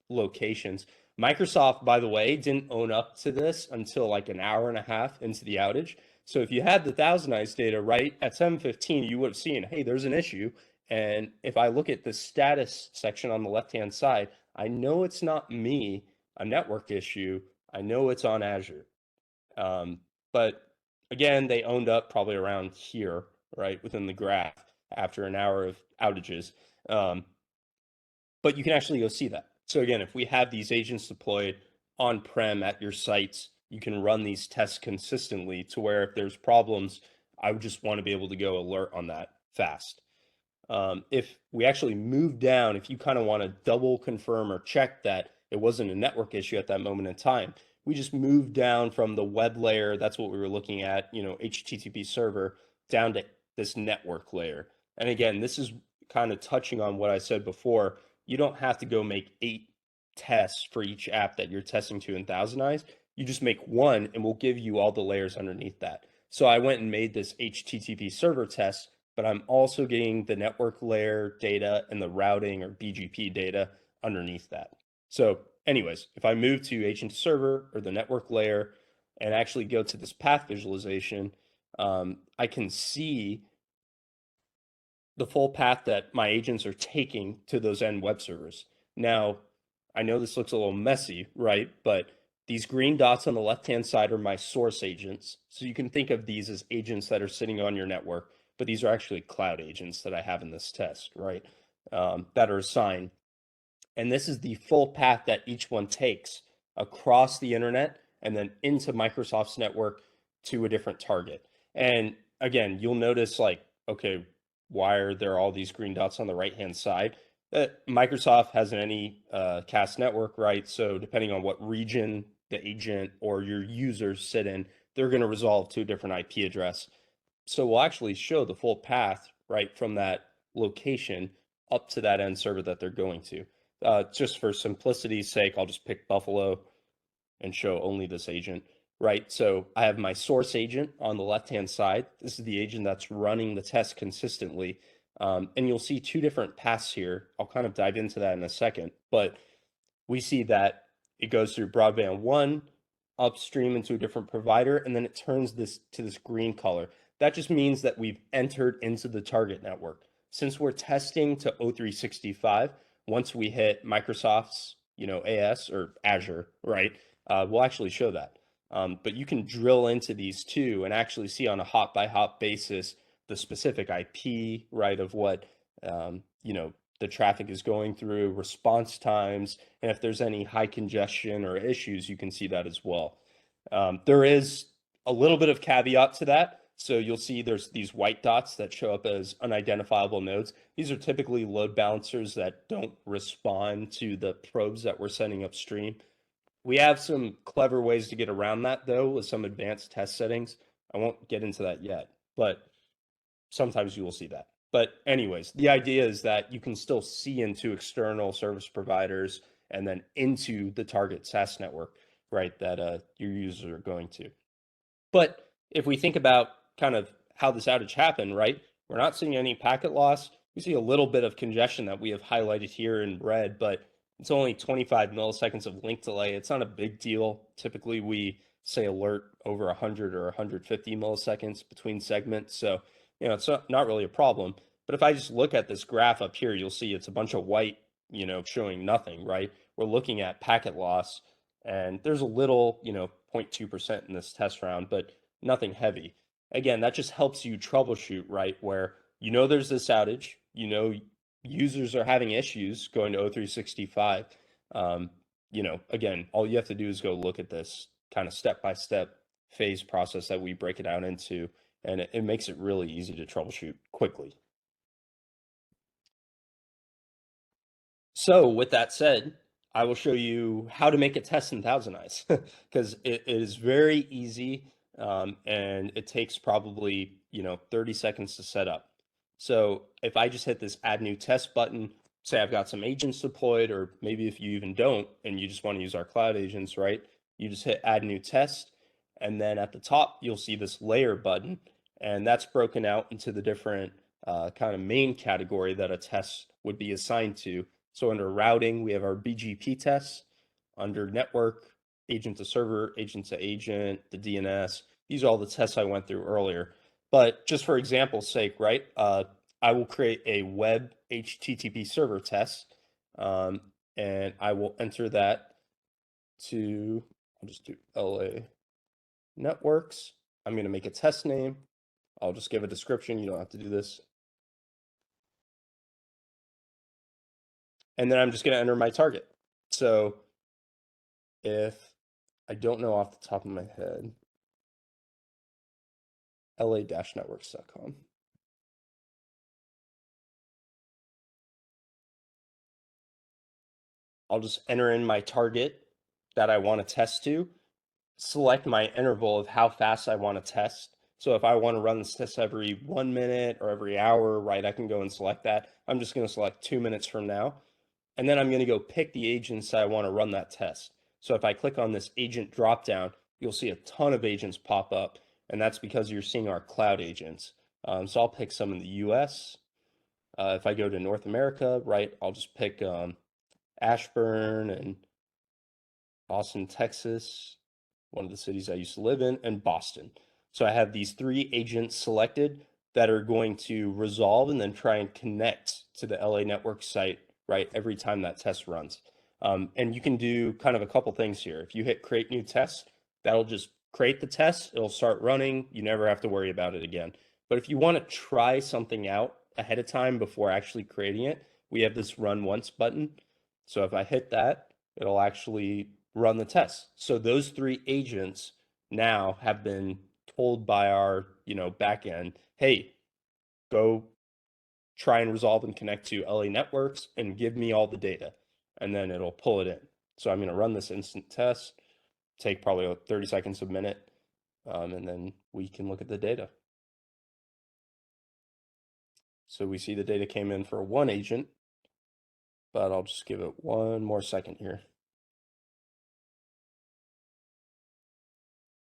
locations. Microsoft, by the way, didn't own up to this until like an hour and a half into the outage. So if you had the ThousandEyes data right at 7:15, you would have seen, hey, there's an issue. And if I look at the status section on the left-hand side, I know it's not me, a network issue. I know it's on Azure. But again, they owned up probably around here, right, within the graph after an hour of outages. But you can actually go see that. So again, if we have these agents deployed on-prem at your sites, you can run these tests consistently to where if there's problems, I would just want to be able to go alert on that fast. If we actually move down, if you kind of want to double confirm or check that it wasn't a network issue at that moment in time, we just move down from the web layer. That's what we were looking at, HTTP server down to this network layer. And again, this is kind of touching on what I said before. You don't have to go make 8 tests for each app that you're testing to in ThousandEyes. You just make one and we'll give you all the layers underneath that. So I went and made this HTTP server test, but I'm also getting the network layer data and the routing or BGP data underneath that. So anyways, if I move to agent server or the network layer and actually go to this path visualization, I can see the full path that my agents are taking to those end web servers. Now, I know this looks a little messy, right? But these green dots on the left-hand side are my source agents. So you can think of these as agents that are sitting on your network, but these are actually cloud agents that I have in this test, right? That are assigned. And this is the full path that each one takes across the internet and then into Microsoft's network to a different target. And again, you'll notice like, okay, why are there all these green dots on the right-hand side? Microsoft has any cast network, right? So depending on what region the agent or your users sit in, they're going to resolve to a different IP address. So we'll actually show the full path, right, from that location up to that end server that they're going to. Just for simplicity's sake, I'll just pick Buffalo and show only this agent, right? So I have my source agent on the left-hand side. This is the agent that's running the test consistently. And you'll see 2 different paths here. I'll kind of dive into that in a second, but we see that it goes through broadband 1 upstream into a different provider, and then it turns this to this green color. That just means that we've entered into the target network. Since we're testing to O365, once we hit Microsoft's, AS or Azure, right, we'll actually show that. But you can drill into these two and actually see on a hop by hop basis the specific IP, right, of what, the traffic is going through, response times, and if there's any high congestion or issues, you can see that as well. There is a little bit of caveat to that. So you'll see there's these white dots that show up as unidentifiable nodes. These are typically load balancers that don't respond to the probes that we're sending upstream. We have some clever ways to get around that, though, with some advanced test settings. I won't get into that yet, but sometimes you will see that. But anyways, the idea is that you can still see into external service providers and then into the target SaaS network, right, that your users are going to. But if we think about kind of how this outage happened, right, we're not seeing any packet loss. We see a little bit of congestion that we have highlighted here in red, but it's only 25 milliseconds of link delay. It's not a big deal. Typically, we say alert over 100 or 150 milliseconds between segments. So, it's not really a problem. But if I just look at this graph up here, you'll see it's a bunch of white, showing nothing, right? We're looking at packet loss, and there's a little, 0.2% in this test round, but nothing heavy. Again, that just helps you troubleshoot, right? Where there's this outage, users are having issues going to O365. Again, all you have to do is go look at this kind of step-by-step phase process that we break it out into, and it makes it really easy to troubleshoot quickly. So with that said, I will show you how to make a test in ThousandEyes because it is very easy, and it takes probably 30 seconds to set up. So if I just hit this add new test button, say I've got some agents deployed, or maybe if you even don't and you just want to use our cloud agents, right? You just hit add new test, and then at the top you'll see this layer button, and that's broken out into the different kind of main category that a test would be assigned to. So under routing, we have our BGP tests. Under network, agent to server, agent to agent, the DNS. These are all the tests I went through earlier. But just for example's sake, right, I will create a web HTTP server test, and I will enter that to, I'll just do LA networks. I'm going to make a test name. I'll just give a description. You don't have to do this. And then I'm just going to enter my target. So if I don't know off the top of my head, la-networks.com. I'll just enter in my target that I want to test to, select my interval of how fast I want to test. So if I want to run this test every 1 minute or every hour, right, I can go and select that. I'm just going to select 2 minutes from now. And then I'm going to go pick the agents that I want to run that test. So if I click on this agent dropdown, you'll see a ton of agents pop up. And that's because you're seeing our cloud agents. So I'll pick some in the US. If I go to North America, right, I'll just pick Ashburn and Austin, Texas, one of the cities I used to live in, and Boston. So I have these 3 agents selected that are going to resolve and then try and connect to the LA network site, right, every time that test runs. And you can do kind of a couple things here. If you hit create new test, that'll just create the test, it'll start running, you never have to worry about it again. But if you want to try something out ahead of time before actually creating it, we have this run once button. So if I hit that, it'll actually run the test. So those 3 agents now have been told by our, backend, hey, go try and resolve and connect to LA networks and give me all the data. And then it'll pull it in. So I'm going to run this instant test, take probably 30 seconds, a minute, and then we can look at the data. So we see the data came in for 1 agent, but I'll just give it 1 more second here.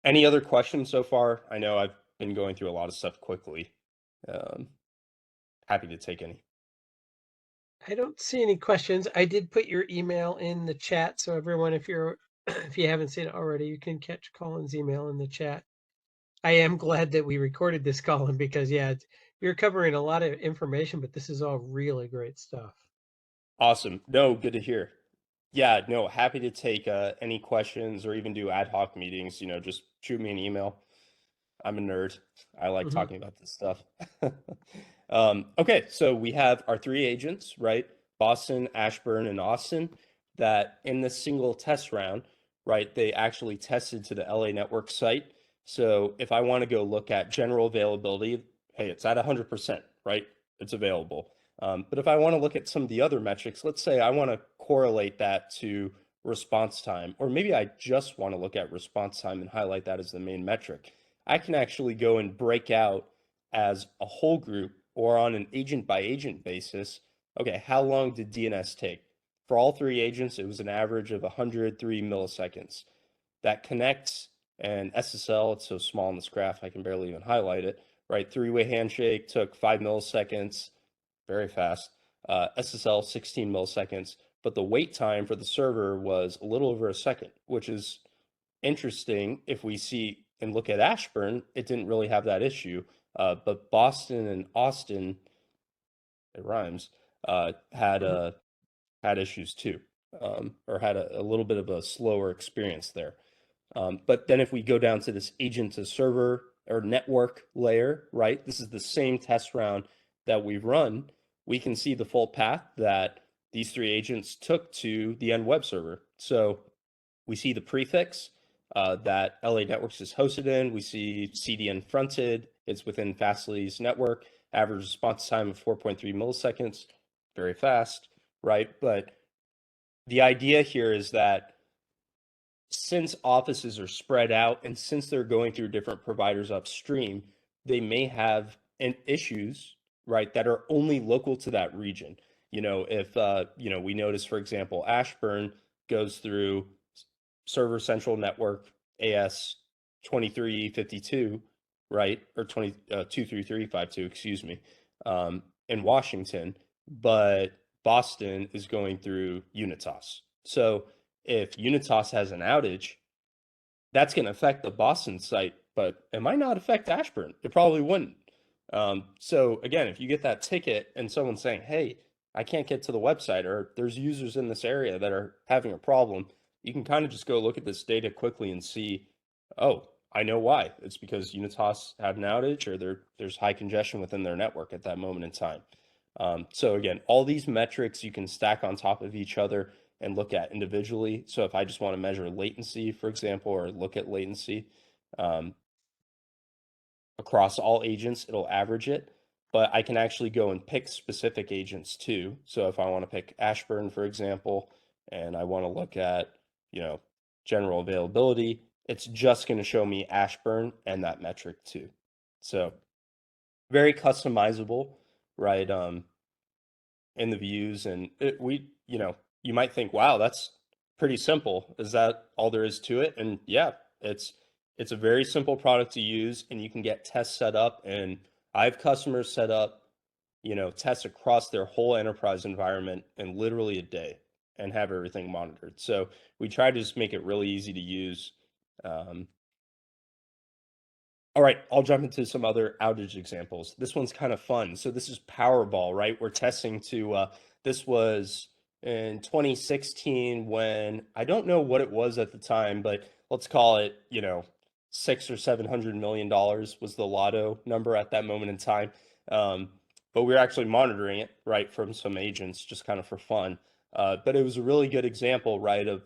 Any other questions so far? I know I've been going through a lot of stuff quickly. Happy to take any. I don't see any questions. I did put your email in the chat, so everyone, if you haven't seen it already, you can catch Colin's email in the chat. I am glad that we recorded this, Colin, because yeah, you're covering a lot of information, but this is all really great stuff. Awesome. No, good to hear. Yeah, no, happy to take any questions or even do ad hoc meetings. Just shoot me an email. I'm a nerd. I like talking about this stuff. Okay, so we have our 3 agents, right? Boston, Ashburn, and Austin, that in this single test round, right, they actually tested to the LA network site. So if I want to go look at general availability, hey, it's at 100%, right? It's available. But if I want to look at some of the other metrics, let's say I want to correlate that to response time, or maybe I just want to look at response time and highlight that as the main metric. I can actually go and break out as a whole group or on an agent by agent basis. Okay, how long did DNS take? For all 3 agents, it was an average of 103 milliseconds. That connects, and SSL, it's so small in this graph, I can barely even highlight it, right? 3-way handshake took 5 milliseconds, very fast. SSL, 16 milliseconds, but the wait time for the server was a little over a second, which is interesting. If we see and look at Ashburn, it didn't really have that issue. But Boston and Austin, it rhymes, had issues too, or had a little bit of a slower experience there. But then if we go down to this agent to server or network layer, right? This is the same test round that we've run. We can see the full path that these 3 agents took to the end web server. So we see the prefix that LA Networks is hosted in. We see CDN fronted. It's within Fastly's network. Average response time of 4.3 milliseconds. Very fast, right? But the idea here is that since offices are spread out and since they're going through different providers upstream, they may have issues, right, that are only local to that region. If we notice, for example, Ashburn goes through Server Central Network AS 2352, right, or 23352, excuse me, in Washington, but Boston is going through Unitas. So if Unitas has an outage, that's going to affect the Boston site, but it might not affect Ashburn. It probably wouldn't. So again, if you get that ticket and someone's saying, hey, I can't get to the website, or there's users in this area that are having a problem, you can kind of just go look at this data quickly and see, oh, I know why. It's because Unitas had an outage, or there's high congestion within their network at that moment in time. So again, all these metrics you can stack on top of each other and look at individually. So if I just want to measure latency, for example, or look at latency across all agents, it'll average it. But I can actually go and pick specific agents too. So if I want to pick Ashburn, for example, and I want to look at, general availability, it's just going to show me Ashburn and that metric too. So very customizable, right? In the views, and you might think, wow, that's pretty simple. Is that all there is to it? And yeah, it's it's a very simple product to use, and you can get tests set up. And I have customers set up, tests across their whole enterprise environment in literally a day and have everything monitored. So we try to just make it really easy to use. Um, all right, I'll jump into some other outage examples. This one's kind of fun. So this is Powerball, right? We're testing this was in 2016 when I don't know what it was at the time, but let's call it, six or $700 million was the lotto number at that moment in time. Um, but we were actually monitoring it, right, from some agents just kind of for fun. But it was a really good example, right, of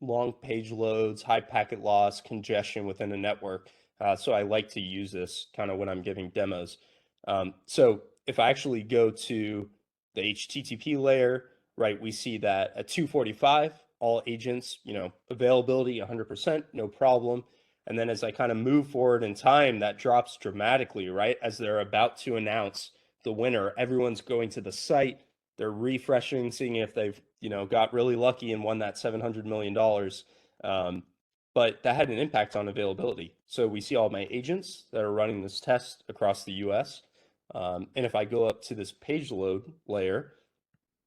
long page loads, high packet loss, congestion within a network. So I like to use this kind of when I'm giving demos. So if I actually go to the HTTP layer, right, we see that at 245, all agents, availability 100%, no problem. And then as I kind of move forward in time, that drops dramatically, right? As they're about to announce the winner, everyone's going to the site, they're refreshing, seeing if they've, got really lucky and won that $700 million. But that had an impact on availability. So we see all my agents that are running this test across the US. And if I go up to this page load layer,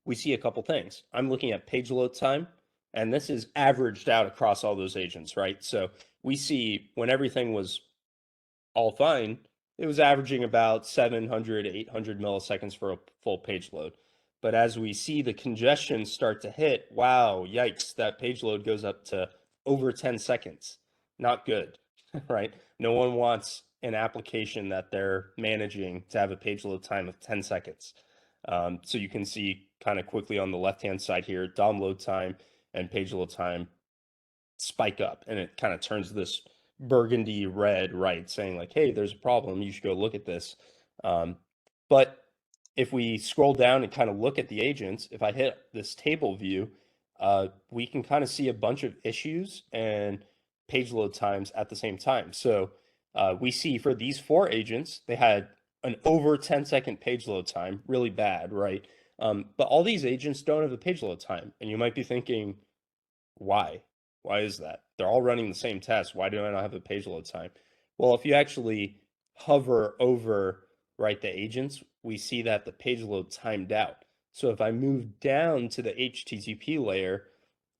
we see a couple things. I'm looking at page load time, and this is averaged out across all those agents, right? So we see when everything was all fine, it was averaging about 700, 800 milliseconds for a full page load. But as we see the congestion start to hit, wow, yikes, that page load goes up to over 10 seconds. Not good, right? No one wants an application that they're managing to have a page load time of 10 seconds. So you can see kind of quickly on the left-hand side here, download time and page load time spike up, and it kind of turns this burgundy red, right, saying like, hey, there's a problem, you should go look at this. But if we scroll down and kind of look at the agents, if I hit this table view, we can kind of see a bunch of issues and page load times at the same time. So we see for these 4 agents, they had an over 10-second page load time, really bad, right? But all these agents don't have a page load time. And you might be thinking, why? Why is that? They're all running the same test. Why do I not have a page load time? Well, if you actually hover over, right, the agents, we see that the page load timed out. So if I move down to the HTTP layer,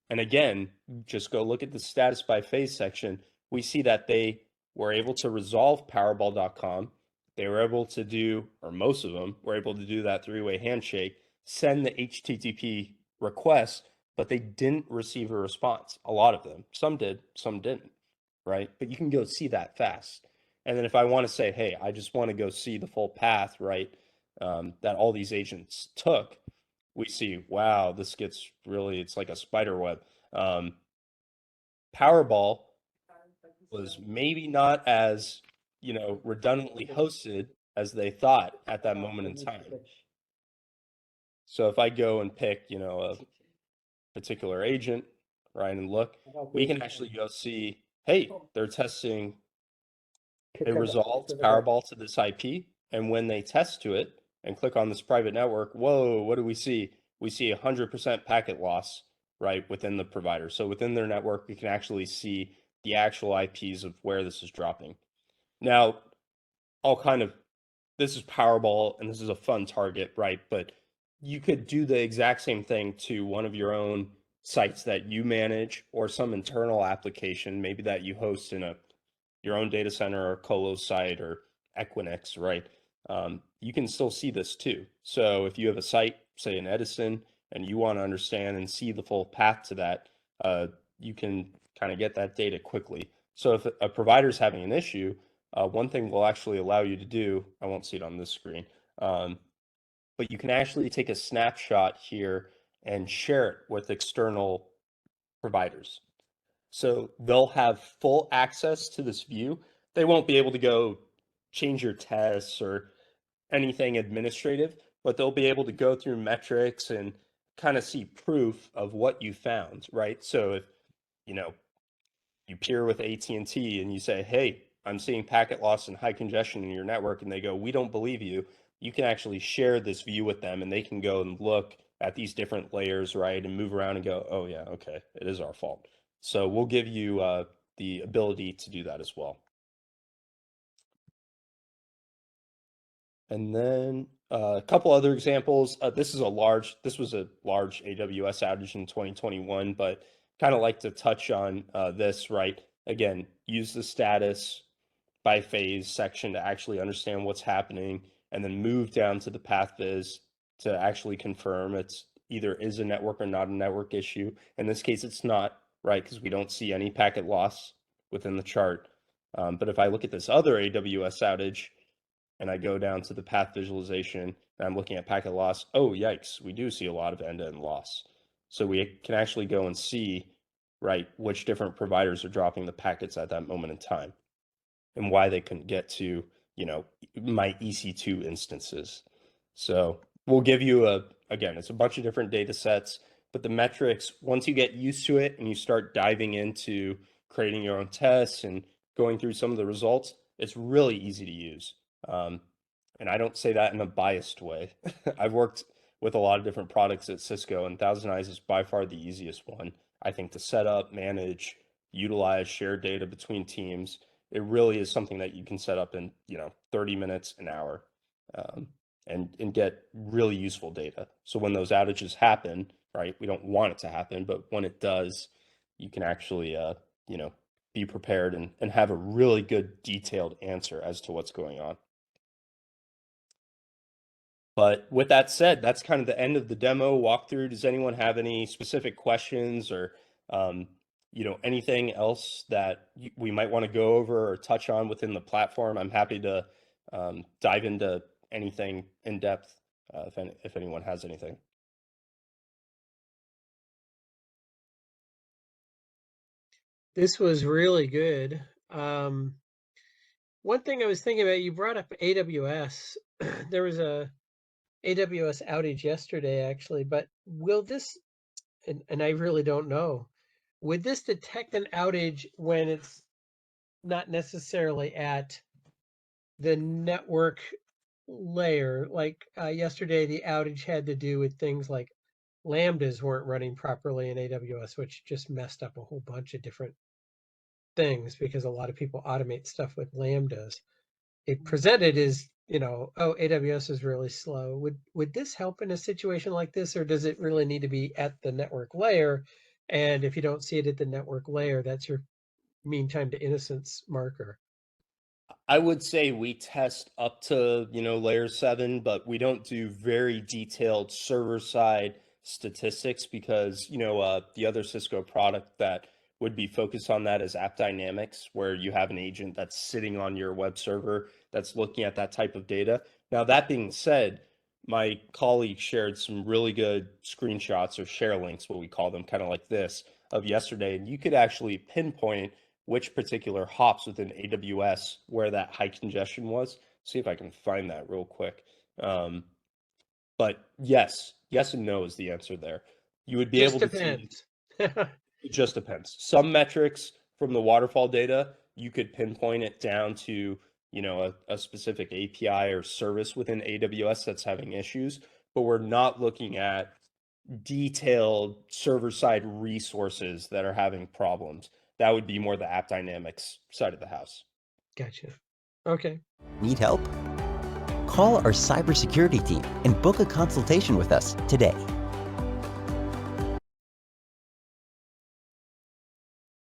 and again, just go look at the status by phase section, we see that they were able to resolve Powerball.com. They were able to do, or most of them were able to do that 3-way handshake, send the HTTP request, but they didn't receive a response. A lot of them. Some did, some didn't, right? But you can go see that fast. And then if I want to say, hey, I just want to go see the full path, right, that all these agents took, we see, wow, this gets really, it's like a spider web. Um, Powerball was maybe not as, redundantly hosted as they thought at that moment in time. So if I go and pick, a particular agent, right, and look, we can actually go see, hey, they're testing a resolved Powerball to this IP, and when they test to it and click on this private network, whoa, what do we see? We see 100% packet loss, right, within the provider. So within their network, we can actually see the actual IPs of where this is dropping. Now, I'll kind of, this is Powerball and this is a fun target, right? But you could do the exact same thing to one of your own sites that you manage or some internal application, maybe that you host in your own data center or colo site or Equinix, right? You can still see this too. So if you have a site, say in Edison, and you want to understand and see the full path to that, you can kind of get that data quickly. So if a provider is having an issue, one thing we'll actually allow you to do, I won't see it on this screen, but you can actually take a snapshot here and share it with external providers. So they'll have full access to this view. They won't be able to go change your tests or anything administrative, but they'll be able to go through metrics and kind of see proof of what you found, right? So if, you peer with AT&T and you say, hey, I'm seeing packet loss and high congestion in your network, and they go, we don't believe you, you can actually share this view with them, and they can go and look at these different layers, right, and move around and go, oh yeah, okay, it is our fault. So we'll give you the ability to do that as well. And then a couple other examples. This was a large AWS outage in 2021, but kind of like to touch on this, right? Again, use the status by phase section to actually understand what's happening, and then move down to the path viz to actually confirm it's either is a network or not a network issue. In this case, it's not, right? Because we don't see any packet loss within the chart. But if I look at this other AWS outage, and I go down to the path visualization and I'm looking at packet loss, oh, yikes, we do see a lot of end-to-end loss. So we can actually go and see, right, which different providers are dropping the packets at that moment in time and why they couldn't get to, my EC2 instances. So we'll give you again, it's a bunch of different data sets, but the metrics, once you get used to it and you start diving into creating your own tests and going through some of the results, it's really easy to use. And I don't say that in a biased way. I've worked with a lot of different products at Cisco, and ThousandEyes is by far the easiest one, I think, to set up, manage, utilize, share data between teams. It really is something that you can set up in 30 minutes, an hour, and get really useful data. So when those outages happen, right, we don't want it to happen, but when it does, you can actually be prepared and have a really good detailed answer as to what's going on. But with that said, that's kind of the end of the demo walkthrough. Does anyone have any specific questions or anything else that we might want to go over or touch on within the platform? I'm happy to dive into anything in depth if anyone has anything. This was really good. One thing I was thinking about, you brought up AWS. There was a AWS outage yesterday, actually, but will this, and I really don't know, would this detect an outage when it's not necessarily at the network layer? Like yesterday, the outage had to do with things like Lambdas weren't running properly in AWS, which just messed up a whole bunch of different things because a lot of people automate stuff with Lambdas. It presented as, oh, AWS is really slow. Would this help in a situation like this, or does it really need to be at the network layer? And if you don't see it at the network layer, that's your mean time to innocence marker. I would say we test up to, layer 7, but we don't do very detailed server side statistics because, the other Cisco product that would be focused on that is App Dynamics, where you have an agent that's sitting on your web server that's looking at that type of data. Now, that being said, my colleague shared some really good screenshots or share links, what we call them, kind of like this, of yesterday. And you could actually pinpoint which particular hops within AWS where that high congestion was. See if I can find that real quick. But yes and no is the answer there. You would be Just able to see, depends. it just depends. Some metrics from the waterfall data, you could pinpoint it down to, a specific API or service within AWS that's having issues, but we're not looking at detailed server-side resources that are having problems. That would be more the App Dynamics side of the house. Gotcha. Okay. Need help? Call our cybersecurity team and book a consultation with us today.